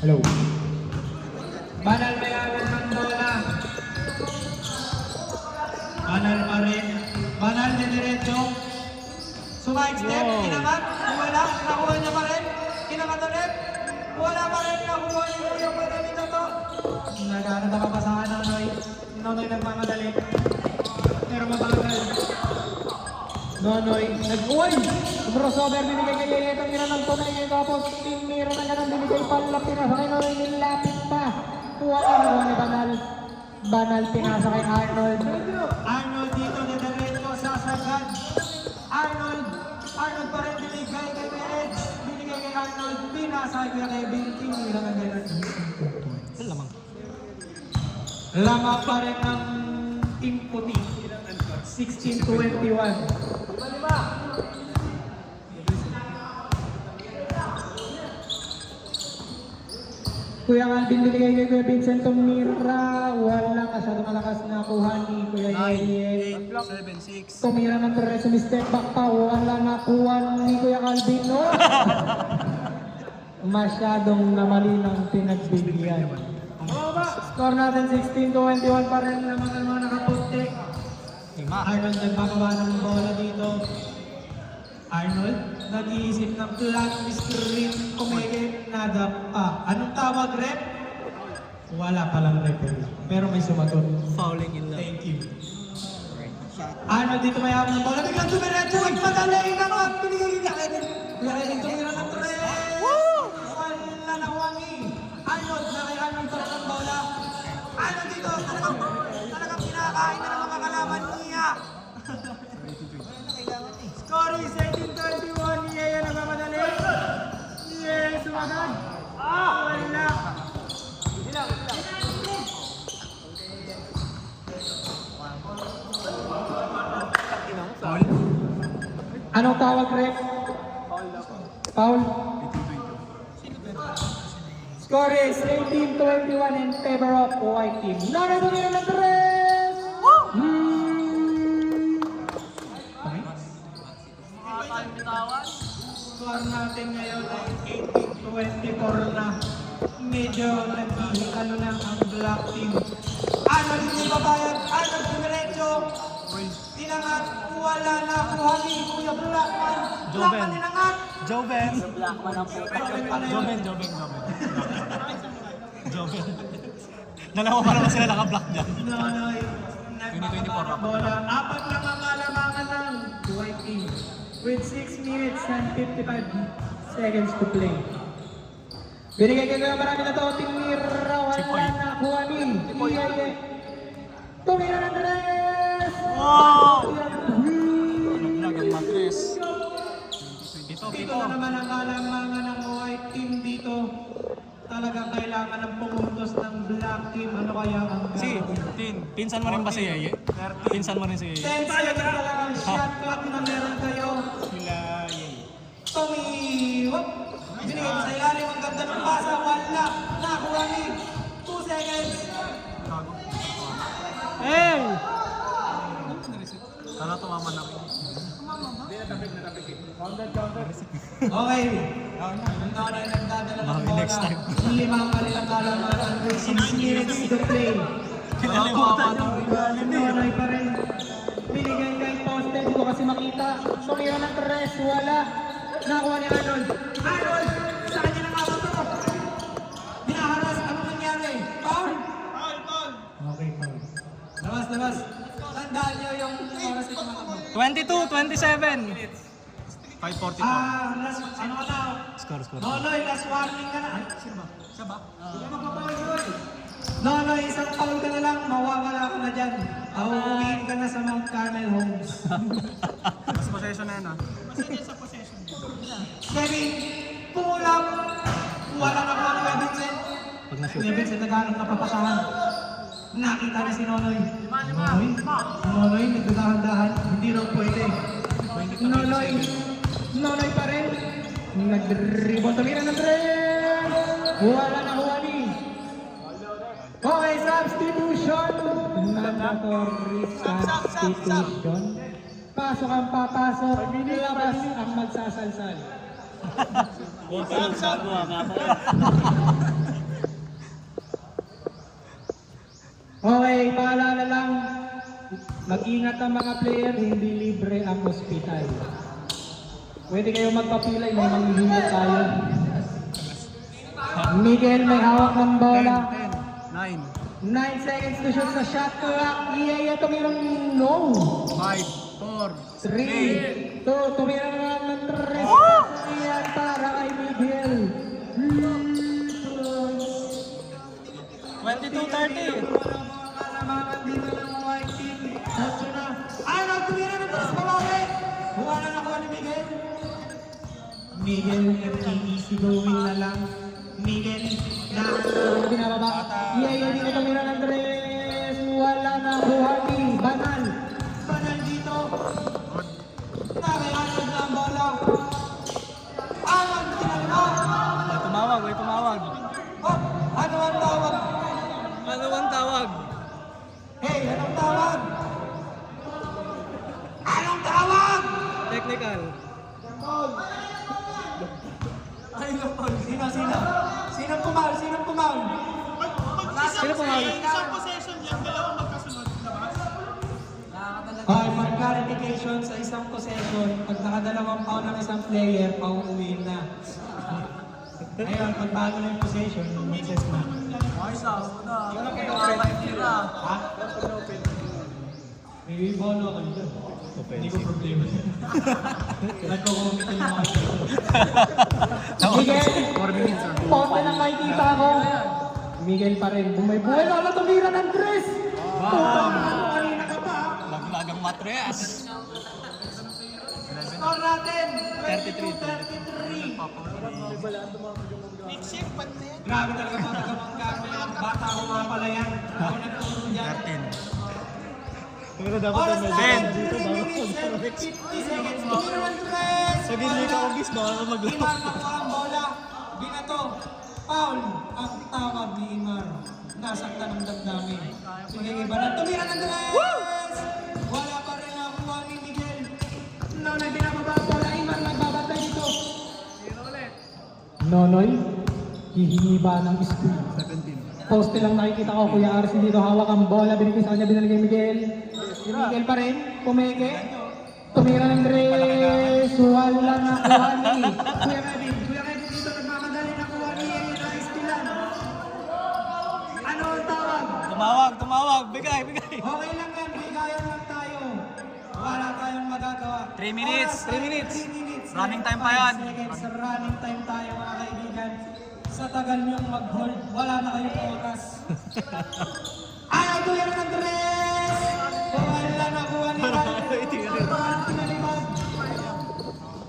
Hello. Banal may awal ng bola. Banal pa rin. Banal na diretso. Sumike step, kinangat. Wala, nakuha niya pa rin. Kinangat ulit. Wala pa rin, nakuha niya yung madali na to. Nagano na kapasahan ng Noy. Nonoy nagmamadali. Pero mabagal. Nonoy, nag-uway! Crossover, binigay kay Yeye, itong ginanang tunay niya. Tapos, tinira na ganang binigay pala, pinasa kay Nonoy, nilapit pa. Kuha ka na ni Banal. Banal, pinasa kay Arnold. Arnold dito, diretso, sasagad. Arnold pa rin binigay kay Perez. Binigay kay Arnold, pinasa kay Kevin. Tinira na ganang. Lamang. Lamang pa rin ng Team Puti. 16-21. Kuya Calvin binigay kay Kuya Vincent tumira. Wala masyadong malakas na kuha ni Kuya Yeye. 7-6. Tumira ng Perez, step back pa. Wala nakuha ni Kuya Calvin. No? Masyadong namali ng pinagbigyan. Score natin 16-21 pa rin naman ang mga nakaputi. Arnold nagbababa ng bola dito. Arnold, nag-iisip ng flat screen, kumigit, nada pa. Anong tawag, rep? Wala palang referee. Pero may sumagot. Fouling in love. Thank you. Arnold dito may hawak ng bola. Biglang dumiretso, nagpadali naman. Pinigay niya. Kaya tumira ng tres. Wala nakuha ni Arnold. Nakay Arnold pa ng bola. Arnold dito, talagang kinakain na ng mga kalaban niya. Score is 18-21. Yeye nagmamadali. Yeye sumagad. Wala. Anong tawag, Ref? Foul. Score is 18-21 in favor of white team. Nara tumira ng tres! Score natin ngayon ay 18-24 na. Medyo nag-ihikalo na ang black team. Arnold hindi babayad. Arnold dumiretso. Tinangat. Wala na. Kuha ni Kuya Blackman. Blackman tinangat. Joven. Blackman ang puta. Joven. Dalawa pa naman sila naka-block dyan. Nonoy. Nagpapabara bola. Apat lang ang malamangan ng white team. With 6 minutes and 55 seconds to play. Binigay kayo marami na to. Tinira. Wala na. Kuha ni Yeye. Tumira ng tres! Wow! Nagang matres. Ito na naman ang kalamangan ng white team dito. Talagang kailangan ng pumuntos ng black team. Ano kaya ang gagawin? Pinsan mo rin ba si Yeye? Pinsan mo rin si Yeye? 10 seconds na lang ang shot clock na meron kayo. Sila Yeye. Tumiwap! Binigay ko sa ilalim ang ganda ng pasa. Wala! Nakuha ni 2 seconds. Hey! Sana tumama na ako. Okay. Ang nanay nagdadala ng Baka bola. next time. Limang kanilang kalamangan with 6 minutes to play. Kinalimutan mo. Nanay pa rin. Binigay kay poste. Hindi ko kasi makita. Sumira ng tres. Wala. Nakuha ni Arnold. Arnold! Sa kanya nang awat to. Binaharas. Ano nangyari? Foul? Okay, foul. Labas. Tandaan niyo yung oras na tumatakbo. 22-27. 5:44. Ano ka na? Score. Nonoy, last warning ka na. Ay, sino ba? Siya ba? Hindi magpapaul yun. Nonoy, isang foul ka na lang, mawawala ka na dyan. Uuwiin ka na sa Mount Carmel Homes. Mas possession na yan ah. Kevin, pull-up. Wala na po ni Vincent. Pag na-shoot. Kuya Vincent, naghanap na papasahan. Nakita na si Nonoy. Nonoy, nagdadahan-dahan. Hindi raw pwede. Nonoy pa rin. Nag-rebound. Tumira ng tres. Wala na huwani. Okay, substitution. Mandatory substitution. Pasok ang papasok. Labas ang magsasalsal. Sa mga Okay, paalala lang. Mag-ingat ang mga player, hindi libre ang ospital. Pwede kayo magpapilay, may manghihilot tayo. Miguel may hawak ng bola. 9, 9 seconds to shoot sa shot clock. Iya, tumirang no. 5, 4, 3, 2, tumirang ng 3. Iyan para kay Miguel. 22-30. Kalamangan dito ng white team. Tatso na. Ano, tumira na taas babae. Buka na nakuha ni Miguel. Miguel, easy going na lang. Miguel, na binababa. Iya, dito tumira ng 3. Wala na buha ni Banal. Banal dito. Nakayasag na ang bola. Anong tinalma? May tumawag, may tumawag. Oh, ano ang tawag? Ano ang tawag? Hey, anong tawag? Anong tawag? Technical. Ay, Lopol. Sino? Sinong pumal? Sino pumawi? Isang possession yan, dalawang magkasunod, labas. Okay, for clarification sa isang possession, pag nakadalawang foul ng isang player, pauuwiin na. Ngayon, pag bago na yung possession, mag-ses na. Ha? May bono ako dito. Hindi ko problema. Nagko-comment yung mga ito. Miguel! 4 minutes or Ponte na nakikita ko. Miguel pa rin. Bumay-buhay na lang tumira ng Chris. Kanina ka pa. Laglagang matres. Score natin. 33. 33. Big shift, ba't na yan? Grabe talaga mga tagamangga. Bata ko mga pala yan. Ako nagturo dyan. 13. Pero Oras natin. 10 dito 3 minutes and 50 seconds. Tumira ng Chris. Sa gilid ka obis, baka ka maglaro. Imar nakuha ang bola. Binato. Foul. Ang tawag ni Imar. Nasaktan ng damdamin. Sige, iba na. Tumira ng Tres. Wala pa rin nakuha ni Miguel. Nonoy, binababa ang bola. Imar nagbabantay dito. Nonoy, hihingi ba ng school? 17. Poste lang nakikita ko, Kuya Arsi dito hawak ang bola. Binigay sa kanya, binigay Miguel. Miguel pa rin. Pumeke. Tumira ng Tres. Wala nakuha ni Kuya Kevin. Kuya Kevin dito nagmamadali nakuha ni Istilan. Ano ang tawag? Tumawag. Bigay. Okay lang yan, bigayan lang tayo. Wala tayong magagawa. 3 minutes, Oras 3 minutes. 3 minutes. Running time pa yan. 5 seconds. Running time tayo mga kaibigan. Sa tagal niyong mag-hold, wala na kayong oras. Ayaw to yan ng Tres! Wala nakuha ni Arnold.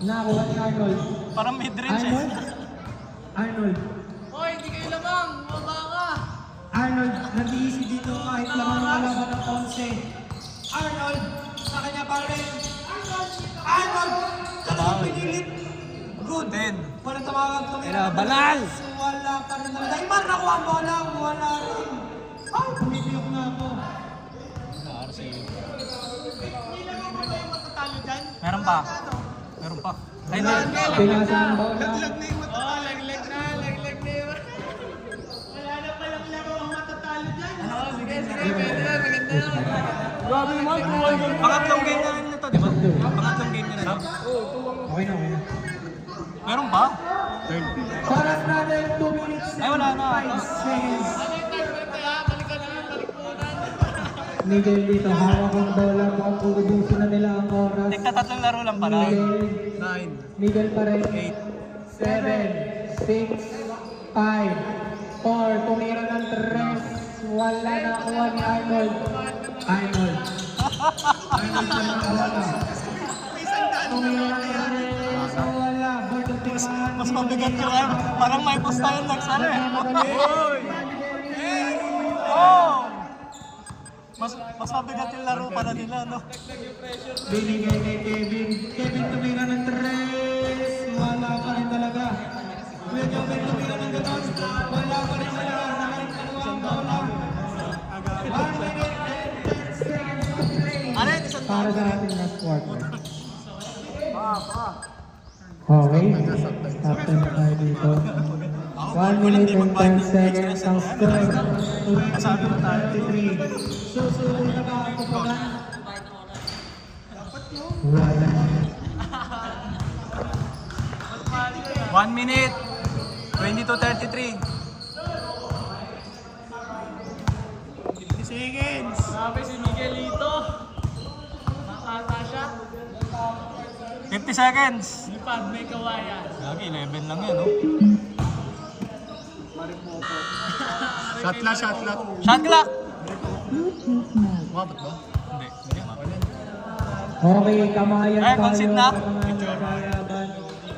Nakuha ni Arnold. Parang mid-range eh. Arnold. Hoy, hindi kayo lamang, baba ka. Arnold, nag-iisi dito kahit lamang kalaban ng 11. Arnold, sa kanya pa rin. Arnold! Talagang pinilit. Good. 10. Walang tumawag tumira. Era, Banal! Wala pa rin talaga. Imar, nakuha ang bola. Wala rin. Ay, pumipiyok na ako. May lamang ba yung matatalo dyan? Meron pa. Ay, hindi. Pinasa ang bola. Laglag na yung matatalo. Oh, laglag na yun. Wala na palang laro ang matatalo dyan. Sige, pwede na, maganda na. Grabe naman. Pangatlong game na rin ito, di ba? Pangatlong game na rin. Okay na, okay na. Meron pa? Oras natin, 2 minutes Ay, wala na. 5 seconds. Balik ka na, balik mo na. Miguel dito, hawak ang bola. Mukhang uubusin na nila ang oras. Tigtatatlong laro lang pala. Miguel, 9, Miguel pa rin. 8. 7, 6, 5, 4. Tumira ng 3. Wala na kuha ni Arnold. Arnold pa ng bola. Tumira ng 3. Wala. Board of Timahan. Mas mabigat yung ano. Parang may post tayo nagsara eh. Oy! Oh! Mas mabigat yung laro para nila, no? Binigay kay Kevin. Kevin tumira ng 3. Wala pa rin talaga. Kuya Joven tumira ng ganon. Wala pa rin talaga. Nakain ang bola. 1 minute and 10 seconds to play. Ano yun? Isang Para sa ating last quarter. Okay. Stop time tayo dito. 1 minute and 10 seconds ang score. Masabi mo tayo. 33. Susunod na ba ang kupagan? Wala. 1 minute. 22:33. 50 seconds. Sabi si Miguelito. Nakata siya. 50 seconds. Lipad, may kawayan. Lagi, 11 lang yan, no? Shot clock, shot clock. Shot clock! Umabot ba? Hindi. Hindi umabot. Okay, kamayan Eh, concede na. Kamayan tayo.